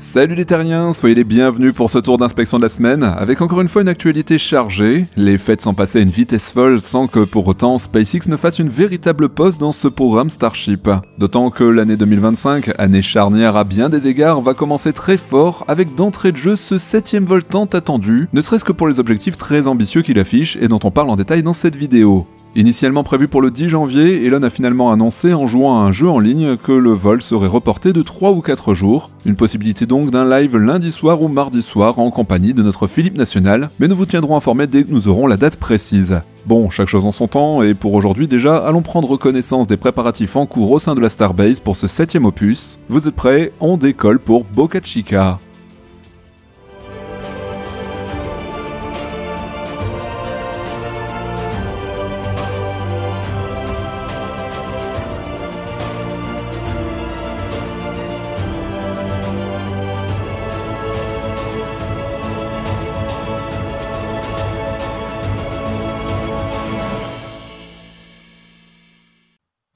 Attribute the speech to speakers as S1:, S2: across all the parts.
S1: Salut les terriens, soyez les bienvenus pour ce tour d'inspection de la semaine, avec encore une fois une actualité chargée. Les fêtes sont passées à une vitesse folle sans que pour autant SpaceX ne fasse une véritable pause dans ce programme Starship. D'autant que l'année 2025, année charnière à bien des égards, va commencer très fort avec d'entrée de jeu ce 7ème vol tant attendu, ne serait-ce que pour les objectifs très ambitieux qu'il affiche et dont on parle en détail dans cette vidéo. Initialement prévu pour le 10 janvier, Elon a finalement annoncé en jouant à un jeu en ligne que le vol serait reporté de 3 ou 4 jours, une possibilité donc d'un live lundi soir ou mardi soir en compagnie de notre Philippe National, mais nous vous tiendrons informés dès que nous aurons la date précise. Bon, chaque chose en son temps, et pour aujourd'hui déjà, allons prendre connaissance des préparatifs en cours au sein de la Starbase pour ce 7ème opus. Vous êtes prêts? On décolle pour Boca Chica.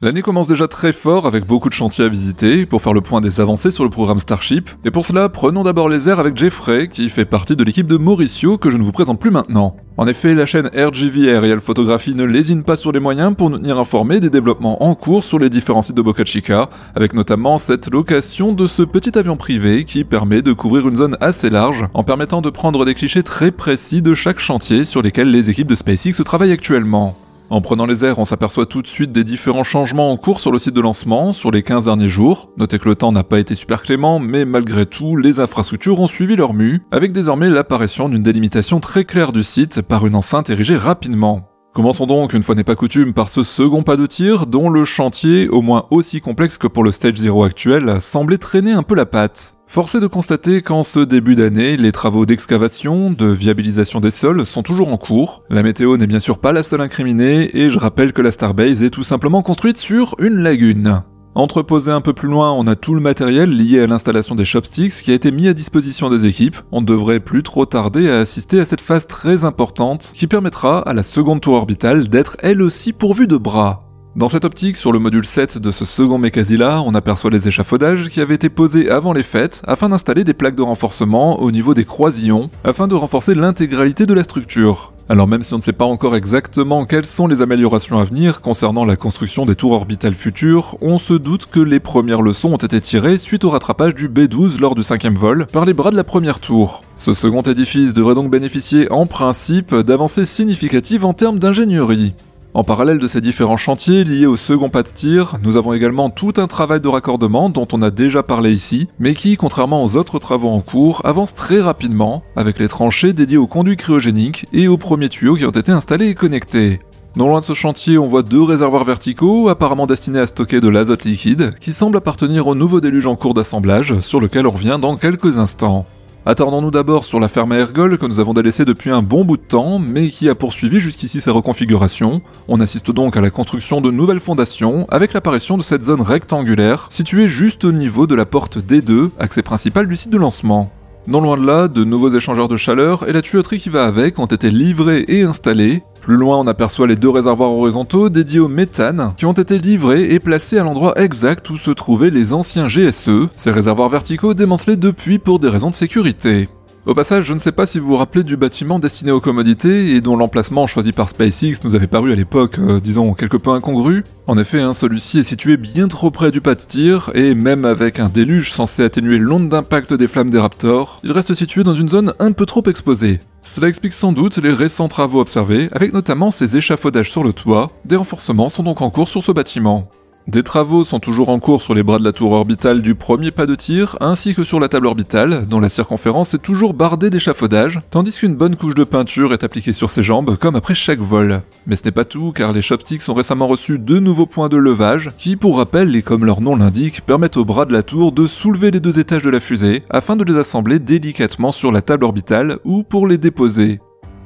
S1: L'année commence déjà très fort avec beaucoup de chantiers à visiter pour faire le point des avancées sur le programme Starship, et pour cela prenons d'abord les airs avec Jeffrey qui fait partie de l'équipe de Mauricio que je ne vous présente plus maintenant. En effet, la chaîne RGV Aerial Photography ne lésine pas sur les moyens pour nous tenir informés des développements en cours sur les différents sites de Boca Chica, avec notamment cette location de ce petit avion privé qui permet de couvrir une zone assez large en permettant de prendre des clichés très précis de chaque chantier sur lesquels les équipes de SpaceX travaillent actuellement. En prenant les airs, on s'aperçoit tout de suite des différents changements en cours sur le site de lancement sur les 15 derniers jours. Notez que le temps n'a pas été super clément, mais malgré tout, les infrastructures ont suivi leur mue, avec désormais l'apparition d'une délimitation très claire du site par une enceinte érigée rapidement. Commençons donc, une fois n'est pas coutume, par ce second pas de tir, dont le chantier, au moins aussi complexe que pour le Stage 0 actuel, semblait traîner un peu la patte. Force est de constater qu'en ce début d'année, les travaux d'excavation, de viabilisation des sols sont toujours en cours. La météo n'est bien sûr pas la seule incriminée, et je rappelle que la Starbase est tout simplement construite sur une lagune. Entreposé un peu plus loin, on a tout le matériel lié à l'installation des chopsticks qui a été mis à disposition des équipes. On ne devrait plus trop tarder à assister à cette phase très importante qui permettra à la seconde tour orbitale d'être elle aussi pourvue de bras. Dans cette optique, sur le module 7 de ce second Mechazilla, on aperçoit les échafaudages qui avaient été posés avant les fêtes afin d'installer des plaques de renforcement au niveau des croisillons afin de renforcer l'intégralité de la structure. Alors même si on ne sait pas encore exactement quelles sont les améliorations à venir concernant la construction des tours orbitales futures, on se doute que les premières leçons ont été tirées suite au rattrapage du B-12 lors du 5ème vol par les bras de la première tour. Ce second édifice devrait donc bénéficier en principe d'avancées significatives en termes d'ingénierie. En parallèle de ces différents chantiers liés au second pas de tir, nous avons également tout un travail de raccordement dont on a déjà parlé ici, mais qui, contrairement aux autres travaux en cours, avance très rapidement, avec les tranchées dédiées aux conduits cryogéniques et aux premiers tuyaux qui ont été installés et connectés. Non loin de ce chantier, on voit 2 réservoirs verticaux, apparemment destinés à stocker de l'azote liquide, qui semblent appartenir au nouveau déluge en cours d'assemblage, sur lequel on revient dans quelques instants. Attardons-nous d'abord sur la ferme à ergols que nous avons délaissée depuis un bon bout de temps, mais qui a poursuivi jusqu'ici sa reconfiguration. On assiste donc à la construction de nouvelles fondations, avec l'apparition de cette zone rectangulaire, située juste au niveau de la porte D2, accès principal du site de lancement. Non loin de là, de nouveaux échangeurs de chaleur et la tuyauterie qui va avec ont été livrés et installés. Plus loin, on aperçoit les 2 réservoirs horizontaux dédiés au méthane qui ont été livrés et placés à l'endroit exact où se trouvaient les anciens GSE, ces réservoirs verticaux démantelés depuis pour des raisons de sécurité. Au passage, je ne sais pas si vous vous rappelez du bâtiment destiné aux commodités et dont l'emplacement choisi par SpaceX nous avait paru à l'époque, disons, quelque peu incongru. En effet, celui-ci est situé bien trop près du pas de tir, et même avec un déluge censé atténuer l'onde d'impact des flammes des Raptors, il reste situé dans une zone un peu trop exposée. Cela explique sans doute les récents travaux observés, avec notamment ces échafaudages sur le toit. Des renforcements sont donc en cours sur ce bâtiment. Des travaux sont toujours en cours sur les bras de la tour orbitale du premier pas de tir, ainsi que sur la table orbitale, dont la circonférence est toujours bardée d'échafaudages, tandis qu'une bonne couche de peinture est appliquée sur ses jambes, comme après chaque vol. Mais ce n'est pas tout, car les chopsticks ont récemment reçu 2 nouveaux points de levage, qui, pour rappel, et comme leur nom l'indique, permettent aux bras de la tour de soulever les 2 étages de la fusée, afin de les assembler délicatement sur la table orbitale, ou pour les déposer.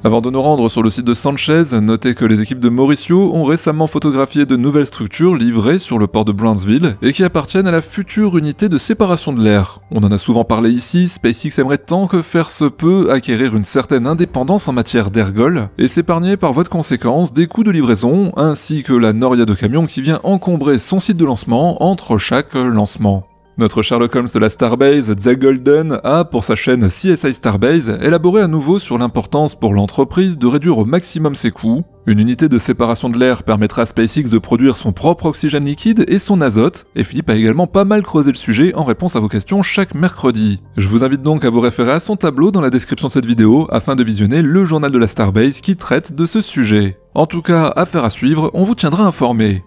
S1: Avant de nous rendre sur le site de Sanchez, notez que les équipes de Mauricio ont récemment photographié de nouvelles structures livrées sur le port de Brownsville et qui appartiennent à la future unité de séparation de l'air. On en a souvent parlé ici, SpaceX aimerait tant que faire se peut acquérir une certaine indépendance en matière d'ergol et s'épargner par voie de conséquence des coûts de livraison ainsi que la noria de camions qui vient encombrer son site de lancement entre chaque lancement. Notre Sherlock Holmes de la Starbase, Zach Golden, a, pour sa chaîne CSI Starbase, élaboré à nouveau sur l'importance pour l'entreprise de réduire au maximum ses coûts. Une unité de séparation de l'air permettra à SpaceX de produire son propre oxygène liquide et son azote, et Philippe a également pas mal creusé le sujet en réponse à vos questions chaque mercredi. Je vous invite donc à vous référer à son tableau dans la description de cette vidéo afin de visionner le journal de la Starbase qui traite de ce sujet. En tout cas, affaire à suivre, on vous tiendra informé.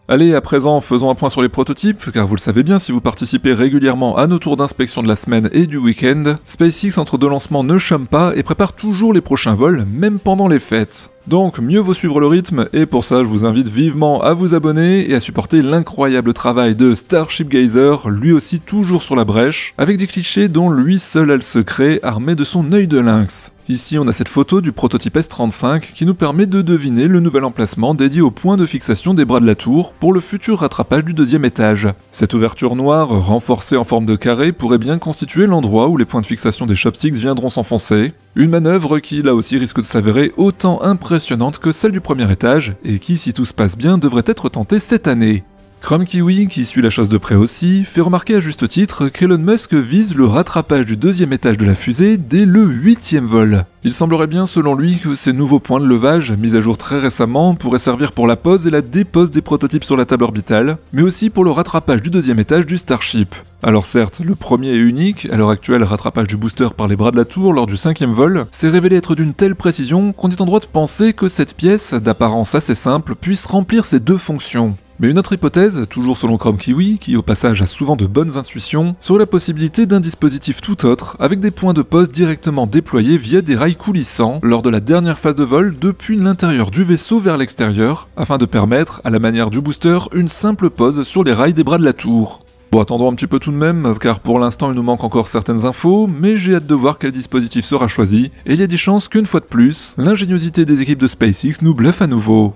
S1: Allez, à présent, faisons un point sur les prototypes, car vous le savez bien si vous participez régulièrement à nos tours d'inspection de la semaine et du week-end, SpaceX entre deux lancements ne chôme pas et prépare toujours les prochains vols, même pendant les fêtes. Donc mieux vaut suivre le rythme, et pour ça je vous invite vivement à vous abonner et à supporter l'incroyable travail de Starship Gazer, lui aussi toujours sur la brèche, avec des clichés dont lui seul a le secret, armé de son œil de lynx. Ici on a cette photo du prototype S-35 qui nous permet de deviner le nouvel emplacement dédié au point de fixation des bras de la tour pour le futur rattrapage du deuxième étage. Cette ouverture noire, renforcée en forme de carré, pourrait bien constituer l'endroit où les points de fixation des chopsticks viendront s'enfoncer. Une manœuvre qui là aussi risque de s'avérer autant impressionnante que celle du premier étage et qui, si tout se passe bien, devrait être tentée cette année. Chrome Kiwi, qui suit la chose de près aussi, fait remarquer à juste titre qu'Elon Musk vise le rattrapage du deuxième étage de la fusée dès le 8e vol. Il semblerait bien selon lui que ces nouveaux points de levage, mis à jour très récemment, pourraient servir pour la pose et la dépose des prototypes sur la table orbitale, mais aussi pour le rattrapage du deuxième étage du Starship. Alors certes, le premier et unique, à l'heure actuelle rattrapage du booster par les bras de la tour lors du 5e vol, s'est révélé être d'une telle précision qu'on est en droit de penser que cette pièce, d'apparence assez simple, puisse remplir ces deux fonctions. Mais une autre hypothèse, toujours selon Chrome Kiwi, qui au passage a souvent de bonnes intuitions, serait la possibilité d'un dispositif tout autre, avec des points de pose directement déployés via des rails coulissants, lors de la dernière phase de vol depuis l'intérieur du vaisseau vers l'extérieur, afin de permettre, à la manière du booster, une simple pose sur les rails des bras de la tour. Bon, attendons un petit peu tout de même, car pour l'instant il nous manque encore certaines infos, mais j'ai hâte de voir quel dispositif sera choisi, et il y a des chances qu'une fois de plus, l'ingéniosité des équipes de SpaceX nous bluffe à nouveau.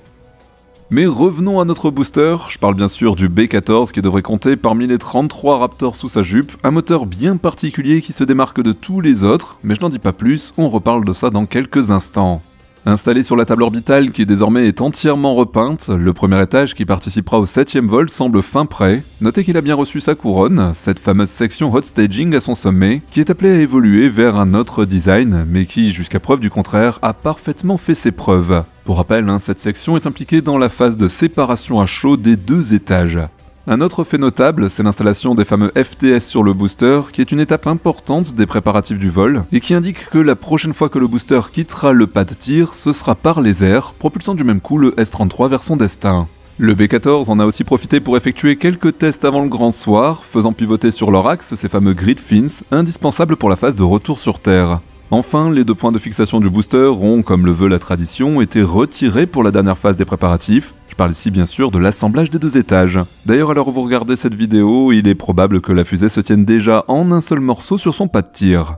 S1: Mais revenons à notre booster, je parle bien sûr du B-14 qui devrait compter parmi les 33 Raptors sous sa jupe, un moteur bien particulier qui se démarque de tous les autres, mais je n'en dis pas plus, on reparle de ça dans quelques instants. Installé sur la table orbitale qui désormais est entièrement repeinte, le premier étage qui participera au 7e vol semble fin prêt. Notez qu'il a bien reçu sa couronne, cette fameuse section hot staging à son sommet, qui est appelée à évoluer vers un autre design, mais qui, jusqu'à preuve du contraire, a parfaitement fait ses preuves. Pour rappel, cette section est impliquée dans la phase de séparation à chaud des deux étages. Un autre fait notable, c'est l'installation des fameux FTS sur le booster, qui est une étape importante des préparatifs du vol, et qui indique que la prochaine fois que le booster quittera le pas de tir, ce sera par les airs, propulsant du même coup le S-33 vers son destin. Le B-14 en a aussi profité pour effectuer quelques tests avant le grand soir, faisant pivoter sur leur axe ces fameux grid fins, indispensables pour la phase de retour sur Terre. Enfin, les deux points de fixation du booster ont, comme le veut la tradition, été retirés pour la dernière phase des préparatifs. Je parle ici bien sûr de l'assemblage des deux étages. D'ailleurs, à l'heure où vous regardez cette vidéo, il est probable que la fusée se tienne déjà en un seul morceau sur son pas de tir.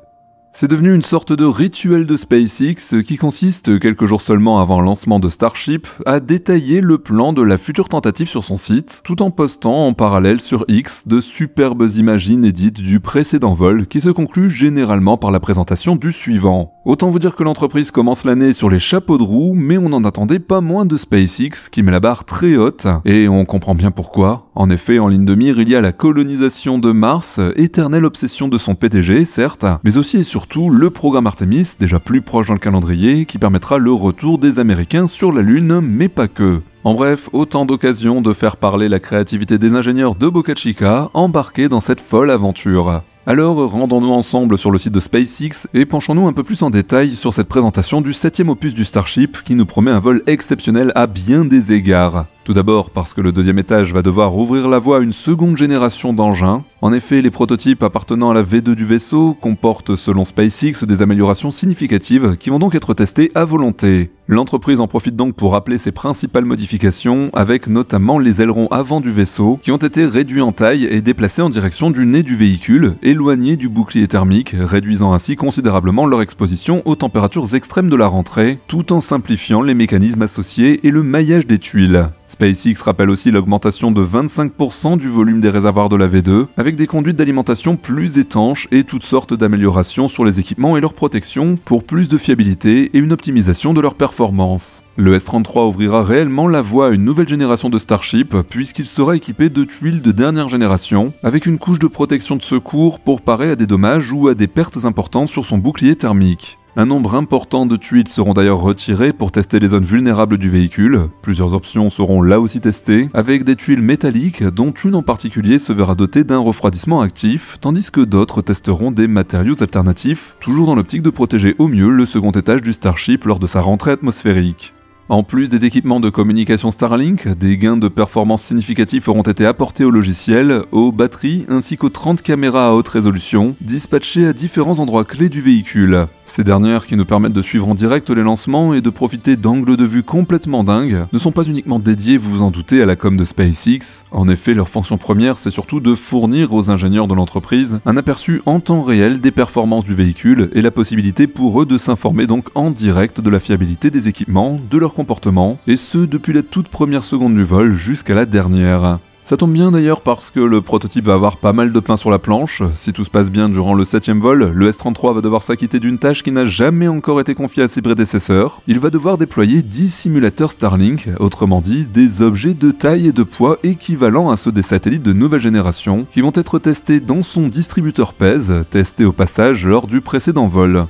S1: C'est devenu une sorte de rituel de SpaceX qui consiste, quelques jours seulement avant le lancement de Starship, à détailler le plan de la future tentative sur son site, tout en postant en parallèle sur X de superbes images inédites du précédent vol qui se conclut généralement par la présentation du suivant. Autant vous dire que l'entreprise commence l'année sur les chapeaux de roue, mais on n'en attendait pas moins de SpaceX qui met la barre très haute, et on comprend bien pourquoi. En effet, en ligne de mire, il y a la colonisation de Mars, éternelle obsession de son PDG, certes, mais aussi et surtout le programme Artemis, déjà plus proche dans le calendrier, qui permettra le retour des Américains sur la Lune, mais pas que. En bref, autant d'occasions de faire parler la créativité des ingénieurs de Boca Chica, embarqués dans cette folle aventure. Alors, rendons-nous ensemble sur le site de SpaceX et penchons-nous un peu plus en détail sur cette présentation du 7e opus du Starship qui nous promet un vol exceptionnel à bien des égards. Tout d'abord parce que le deuxième étage va devoir ouvrir la voie à une seconde génération d'engins. En effet, les prototypes appartenant à la V2 du vaisseau comportent selon SpaceX des améliorations significatives qui vont donc être testées à volonté. L'entreprise en profite donc pour rappeler ses principales modifications, avec notamment les ailerons avant du vaisseau qui ont été réduits en taille et déplacés en direction du nez du véhicule, éloignés du bouclier thermique, réduisant ainsi considérablement leur exposition aux températures extrêmes de la rentrée, tout en simplifiant les mécanismes associés et le maillage des tuiles. SpaceX rappelle aussi l'augmentation de 25% du volume des réservoirs de la V2, avec des conduites d'alimentation plus étanches et toutes sortes d'améliorations sur les équipements et leur protection pour plus de fiabilité et une optimisation de leur performance. Le S-33 ouvrira réellement la voie à une nouvelle génération de Starship puisqu'il sera équipé de tuiles de dernière génération, avec une couche de protection de secours pour parer à des dommages ou à des pertes importantes sur son bouclier thermique. Un nombre important de tuiles seront d'ailleurs retirées pour tester les zones vulnérables du véhicule. Plusieurs options seront là aussi testées, avec des tuiles métalliques dont une en particulier se verra dotée d'un refroidissement actif, tandis que d'autres testeront des matériaux alternatifs, toujours dans l'optique de protéger au mieux le second étage du Starship lors de sa rentrée atmosphérique. En plus des équipements de communication Starlink, des gains de performance significatifs auront été apportés au logiciel, aux batteries ainsi qu'aux 30 caméras à haute résolution, dispatchées à différents endroits clés du véhicule. Ces dernières, qui nous permettent de suivre en direct les lancements et de profiter d'angles de vue complètement dingues, ne sont pas uniquement dédiées, vous vous en doutez, à la com de SpaceX. En effet, leur fonction première, c'est surtout de fournir aux ingénieurs de l'entreprise un aperçu en temps réel des performances du véhicule et la possibilité pour eux de s'informer donc en direct de la fiabilité des équipements, de leur comportement, et ce depuis la toute première seconde du vol jusqu'à la dernière. Ça tombe bien d'ailleurs parce que le prototype va avoir pas mal de pain sur la planche. Si tout se passe bien durant le 7e vol, le S-33 va devoir s'acquitter d'une tâche qui n'a jamais encore été confiée à ses prédécesseurs. Il va devoir déployer 10 simulateurs Starlink, autrement dit des objets de taille et de poids équivalents à ceux des satellites de nouvelle génération, qui vont être testés dans son distributeur PES, testé au passage lors du précédent vol.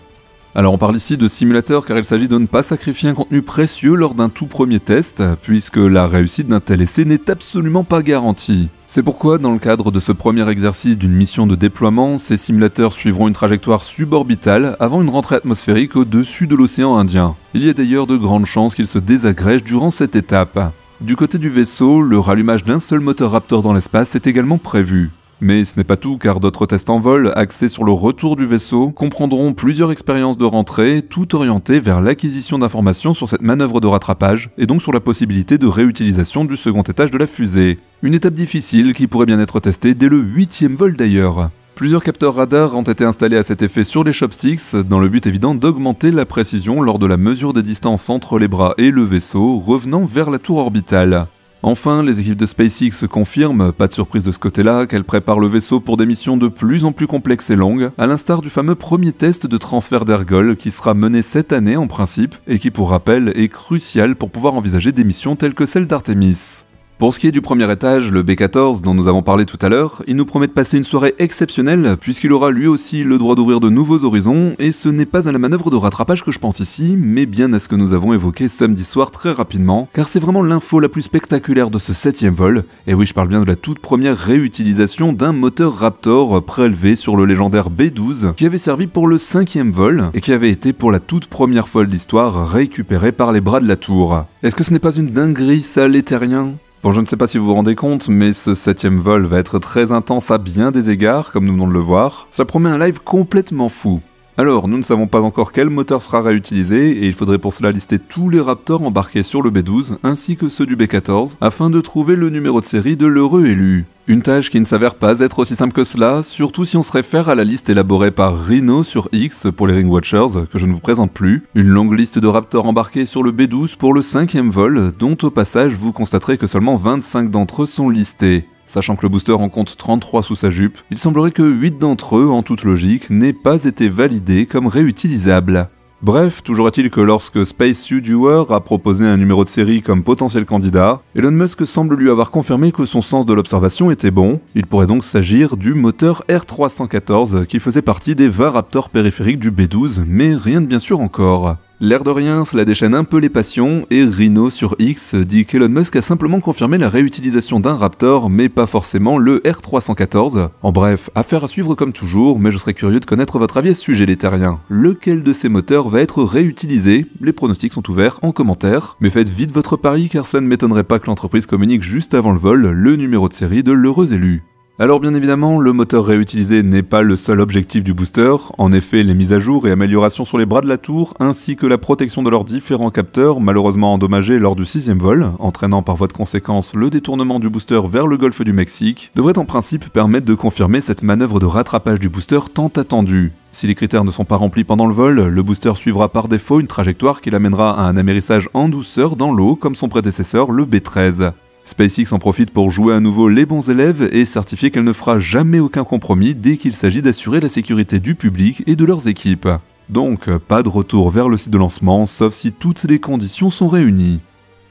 S1: Alors on parle ici de simulateur car il s'agit de ne pas sacrifier un contenu précieux lors d'un tout premier test, puisque la réussite d'un tel essai n'est absolument pas garantie. C'est pourquoi, dans le cadre de ce premier exercice d'une mission de déploiement, ces simulateurs suivront une trajectoire suborbitale avant une rentrée atmosphérique au-dessus de l'océan Indien. Il y a d'ailleurs de grandes chances qu'ils se désagrègent durant cette étape. Du côté du vaisseau, le rallumage d'un seul moteur Raptor dans l'espace est également prévu. Mais ce n'est pas tout car d'autres tests en vol, axés sur le retour du vaisseau, comprendront plusieurs expériences de rentrée, tout orientées vers l'acquisition d'informations sur cette manœuvre de rattrapage, et donc sur la possibilité de réutilisation du second étage de la fusée. Une étape difficile qui pourrait bien être testée dès le 8e vol d'ailleurs. Plusieurs capteurs radars ont été installés à cet effet sur les chopsticks, dans le but évident d'augmenter la précision lors de la mesure des distances entre les bras et le vaisseau, revenant vers la tour orbitale. Enfin, les équipes de SpaceX confirment, pas de surprise de ce côté-là, qu'elles préparent le vaisseau pour des missions de plus en plus complexes et longues, à l'instar du fameux premier test de transfert d'ergol qui sera mené cette année en principe, et qui pour rappel est crucial pour pouvoir envisager des missions telles que celle d'Artemis. Pour ce qui est du premier étage, le B14 dont nous avons parlé tout à l'heure, il nous promet de passer une soirée exceptionnelle puisqu'il aura lui aussi le droit d'ouvrir de nouveaux horizons et ce n'est pas à la manœuvre de rattrapage que je pense ici, mais bien à ce que nous avons évoqué samedi soir très rapidement, car c'est vraiment l'info la plus spectaculaire de ce 7e vol, et oui je parle bien de la toute première réutilisation d'un moteur Raptor prélevé sur le légendaire B12 qui avait servi pour le 5e vol et qui avait été pour la toute première fois de l'histoire récupéré par les bras de la tour. Est-ce que ce n'est pas une dinguerie ça les terriens ? Bon, je ne sais pas si vous vous rendez compte, mais ce 7e vol va être très intense à bien des égards, comme nous venons de le voir. Ça promet un live complètement fou. Alors, nous ne savons pas encore quel moteur sera réutilisé, et il faudrait pour cela lister tous les Raptors embarqués sur le B12, ainsi que ceux du B14, afin de trouver le numéro de série de l'heureux élu. Une tâche qui ne s'avère pas être aussi simple que cela, surtout si on se réfère à la liste élaborée par Rhino sur X pour les Ring Watchers, que je ne vous présente plus. Une longue liste de Raptors embarqués sur le B12 pour le 5e vol, dont au passage vous constaterez que seulement 25 d'entre eux sont listés. Sachant que le booster en compte 33 sous sa jupe, il semblerait que 8 d'entre eux, en toute logique, n'aient pas été validés comme réutilisables. Bref, toujours est-il que lorsque SpaceViewer a proposé un numéro de série comme potentiel candidat, Elon Musk semble lui avoir confirmé que son sens de l'observation était bon. Il pourrait donc s'agir du moteur R314 qui faisait partie des 20 Raptors périphériques du B12, mais rien de bien sûr encore. L'air de rien, cela déchaîne un peu les passions, et Rhino sur X dit qu'Elon Musk a simplement confirmé la réutilisation d'un Raptor, mais pas forcément le R314. En bref, affaire à suivre comme toujours, mais je serais curieux de connaître votre avis à ce sujet les terriens. Lequel de ces moteurs va être réutilisé? Les pronostics sont ouverts en commentaire, mais faites vite votre pari car cela ne m'étonnerait pas que l'entreprise communique juste avant le vol le numéro de série de l'heureux élu. Alors bien évidemment, le moteur réutilisé n'est pas le seul objectif du booster, en effet les mises à jour et améliorations sur les bras de la tour, ainsi que la protection de leurs différents capteurs, malheureusement endommagés lors du 6e vol, entraînant par voie de conséquence le détournement du booster vers le golfe du Mexique, devraient en principe permettre de confirmer cette manœuvre de rattrapage du booster tant attendue. Si les critères ne sont pas remplis pendant le vol, le booster suivra par défaut une trajectoire qui l'amènera à un amérissage en douceur dans l'eau comme son prédécesseur, le B-13. SpaceX en profite pour jouer à nouveau les bons élèves et certifier qu'elle ne fera jamais aucun compromis dès qu'il s'agit d'assurer la sécurité du public et de leurs équipes. Donc, pas de retour vers le site de lancement, sauf si toutes les conditions sont réunies.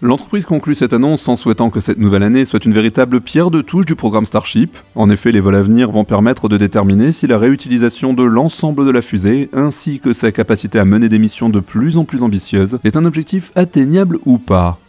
S1: L'entreprise conclut cette annonce en souhaitant que cette nouvelle année soit une véritable pierre de touche du programme Starship. En effet, les vols à venir vont permettre de déterminer si la réutilisation de l'ensemble de la fusée, ainsi que sa capacité à mener des missions de plus en plus ambitieuses, est un objectif atteignable ou pas.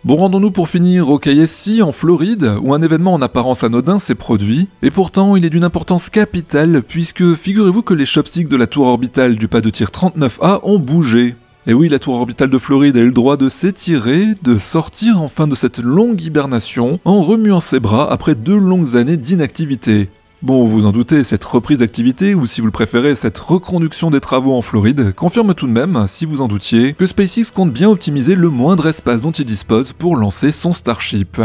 S1: Bon, rendons-nous pour finir au KSC en Floride, où un événement en apparence anodin s'est produit, et pourtant il est d'une importance capitale, puisque figurez-vous que les chopsticks de la tour orbitale du pas de tir 39A ont bougé. Et oui, la tour orbitale de Floride a eu le droit de s'étirer, de sortir enfin de cette longue hibernation, en remuant ses bras après 2 longues années d'inactivité. Bon, vous en doutez, cette reprise d'activité, ou si vous le préférez, cette reconduction des travaux en Floride, confirme tout de même, si vous en doutiez, que SpaceX compte bien optimiser le moindre espace dont il dispose pour lancer son Starship.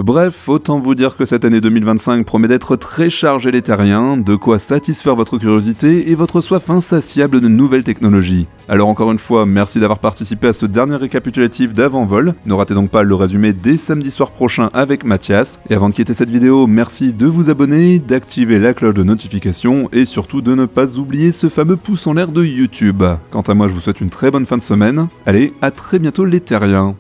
S1: Bref, autant vous dire que cette année 2025 promet d'être très chargée les terriens, de quoi satisfaire votre curiosité et votre soif insatiable de nouvelles technologies. Alors encore une fois, merci d'avoir participé à ce dernier récapitulatif d'avant-vol. Ne ratez donc pas le résumé dès samedi soir prochain avec Mathias. Et avant de quitter cette vidéo, merci de vous abonner, d'activer la cloche de notification et surtout de ne pas oublier ce fameux pouce en l'air de YouTube. Quant à moi, je vous souhaite une très bonne fin de semaine. Allez, à très bientôt les terriens.